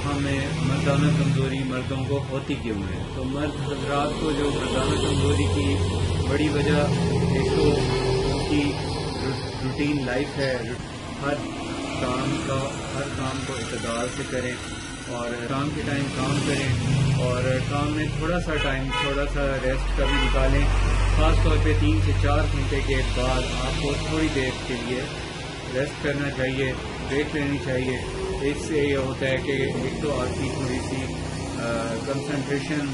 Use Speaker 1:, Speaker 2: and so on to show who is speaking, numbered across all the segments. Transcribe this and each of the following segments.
Speaker 1: ہمیں مردانہ کمزوری مردوں کو ہوتی کیوں ہے؟ تو مرد حضرات کو جو مردانہ کمزوری کی بڑی وجہ ایک تو ان کی روٹین لائف ہے، ہر کام کو اعتدال سے کریں اور کام کے ٹائم کام کریں اور کام میں تھوڑا سا ریسٹ کا بھی نکالیں. خاص طور پہ 3 سے 4 گھنٹے کے بعد آپ کو تھوڑی دیر کے لیے ریسٹ کرنا چاہیے، بریک لینی چاہیے. اس سے یہ ہوتا ہے کہ ایک تو آپ کی تھوڑی سی کنسنٹریشن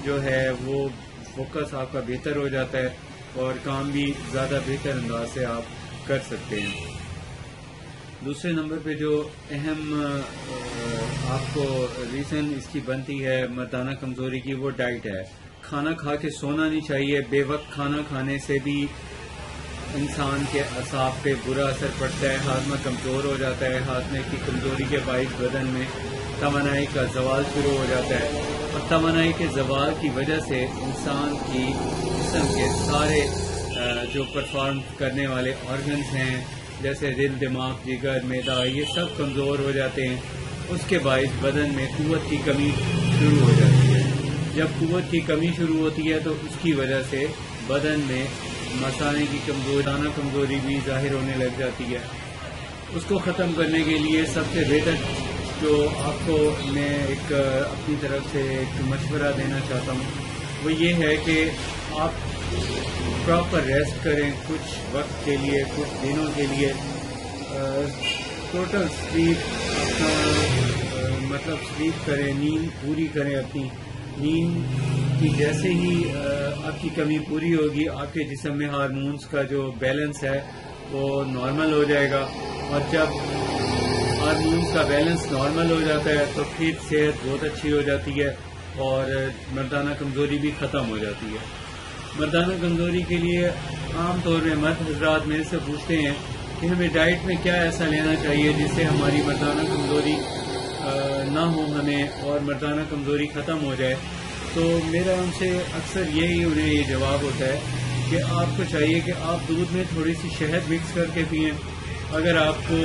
Speaker 1: جو ہے وہ فوکس آپ کا بہتر ہو جاتا ہے اور کام بھی زیادہ بہتر انداز سے آپ کر سکتے ہیں. دوسرے نمبر پہ جو اہم آپ کو ریزن اس کی بنتی ہے مردانہ کمزوری کی، وہ ڈائٹ ہے. کھانا کھا کے سونا نہیں چاہیے. بے وقت کھانا کھانے سے بھی انسان کے اعصاب پہ برا اثر پڑتا ہے، ہاضمہ کمزور ہو جاتا ہے. ہاضمے کی کمزوری کے باعث بدن میں توانائی کا زوال شروع ہو جاتا ہے اور توانائی کے زوال کی وجہ سے انسان کی جسم کے سارے جو پرفارم کرنے والے آرگنز ہیں جیسے دل، دماغ، جگر، معدہ، یہ سب کمزور ہو جاتے ہیں. اس کے باعث بدن میں قوت کی کمی شروع ہو جاتی ہے. جب قوت کی کمی شروع ہوتی ہے تو اس کی وجہ سے بدن میں مثانے کی کمزوری بھی ظاہر ہونے لگ جاتی ہے. اس کو ختم کرنے کے لیے سب سے بہتر جو آپ کو میں ایک اپنی طرف سے ایک مشورہ دینا چاہتا ہوں وہ یہ ہے کہ آپ پراپر ریسٹ کریں کچھ وقت کے لیے، کچھ دنوں کے لیے. ٹوٹل سلیپ مطلب سلیپ کریں، نیند پوری کریں. اپنی نیند کی جیسے ہی آپ کی کمی پوری ہوگی آپ کے جسم میں ہارمونز کا جو بیلنس ہے وہ نارمل ہو جائے گا اور جب ہارمونز کا بیلنس نارمل ہو جاتا ہے تو پھر صحت بہت اچھی ہو جاتی ہے اور مردانہ کمزوری بھی ختم ہو جاتی ہے. مردانہ کمزوری کے لیے عام طور میں مرد حضرات میرے سے پوچھتے ہیں کہ ہمیں ڈائٹ میں کیا ایسا لینا چاہیے جس سے ہماری مردانہ کمزوری نہ ہو ہمیں اور مردانہ کمزوری ختم ہو جائے. تو میرا ان سے اکثر انہیں یہ جواب ہوتا ہے کہ آپ کو چاہیے کہ آپ دودھ میں تھوڑی سی شہد مکس کر کے پئیں. اگر آپ کو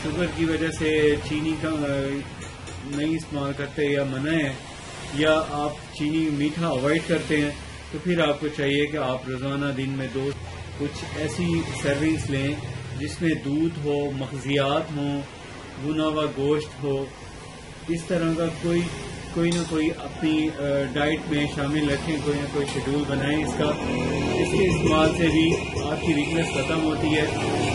Speaker 1: شوگر کی وجہ سے چینی کا نہیں استعمال کرتے یا منع ہے یا آپ چینی میٹھا اوائڈ کرتے ہیں تو پھر آپ کو چاہیے کہ آپ روزانہ دن میں کچھ ایسی سرونگز لیں جس میں دودھ ہو، مغزیات ہوں، بھنا ہوا گوشت ہو. اس طرح کا کوئی نہ کوئی اپنی ڈائٹ میں شامل رکھیں، کوئی نہ کوئی شیڈول بنائیں اس کا. اس کے استعمال سے بھی آپ کی ویکنس ختم ہوتی ہے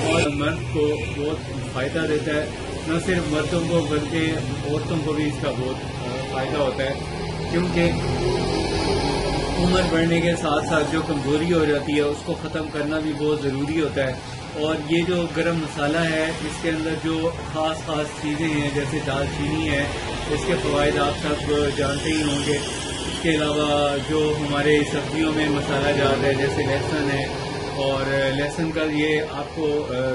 Speaker 1: اور مرد کو بہت فائدہ دیتا ہے. نہ صرف مردوں کو بلکہ عورتوں کو بھی اس کا بہت فائدہ ہوتا ہے کیونکہ عمر بڑھنے کے ساتھ ساتھ جو کمزوری ہو جاتی ہے اس کو ختم کرنا بھی بہت ضروری ہوتا ہے. اور یہ جو گرم مسالہ ہے اس کے اندر جو خاص چیزیں ہیں جیسے دال چینی ہے، اس کے فوائد آپ سب جانتے ہی ہوں گے. اس کے علاوہ جو ہمارے سبزیوں میں مسالہ جات ہے جیسے لہسن ہے، اور لہسن کا یہ آپ کو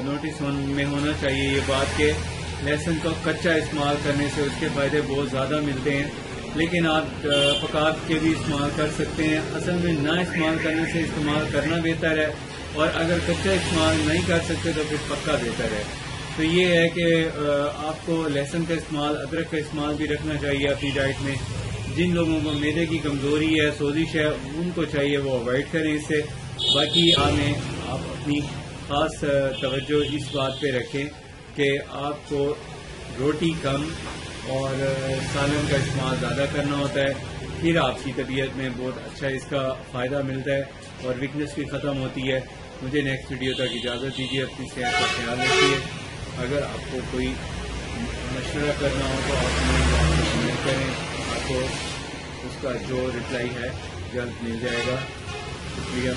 Speaker 1: نوٹس میں ہونا چاہیے یہ بات کہ لہسن کو کچا استعمال کرنے سے اس کے فائدے بہت زیادہ ملتے ہیں، لیکن آپ پکا کے بھی استعمال کر سکتے ہیں. اصل میں نہ استعمال کرنے سے استعمال کرنا بہتر ہے اور اگر کچا استعمال نہیں کر سکتے تو پھر پکا بہتر ہے. تو یہ ہے کہ آپ کو لہسن کا استعمال، ادرک کا استعمال بھی رکھنا چاہیے اپنی ڈائٹ میں. جن لوگوں کو معدے کی کمزوری ہے، سوزش ہے، ان کو چاہیے وہ اوائڈ کریں اس سے. باقی آپ اپنی خاص توجہ اس بات پہ رکھیں کہ آپ کو روٹی کم اور سالن کا استعمال زیادہ کرنا ہوتا ہے، پھر آپ کی طبیعت میں بہت اچھا اس کا فائدہ ملتا ہے اور ویکنس بھی ختم ہوتی ہے. مجھے نیکسٹ ویڈیو تک اجازت دیجیے. اپنی صحت کا خیال رکھیے. اگر آپ کو کوئی مشورہ کرنا ہو تو آپ مجھے کریں، آپ کو اس کا جو رپلائی ہے جلد مل جائے گا. شکریہ.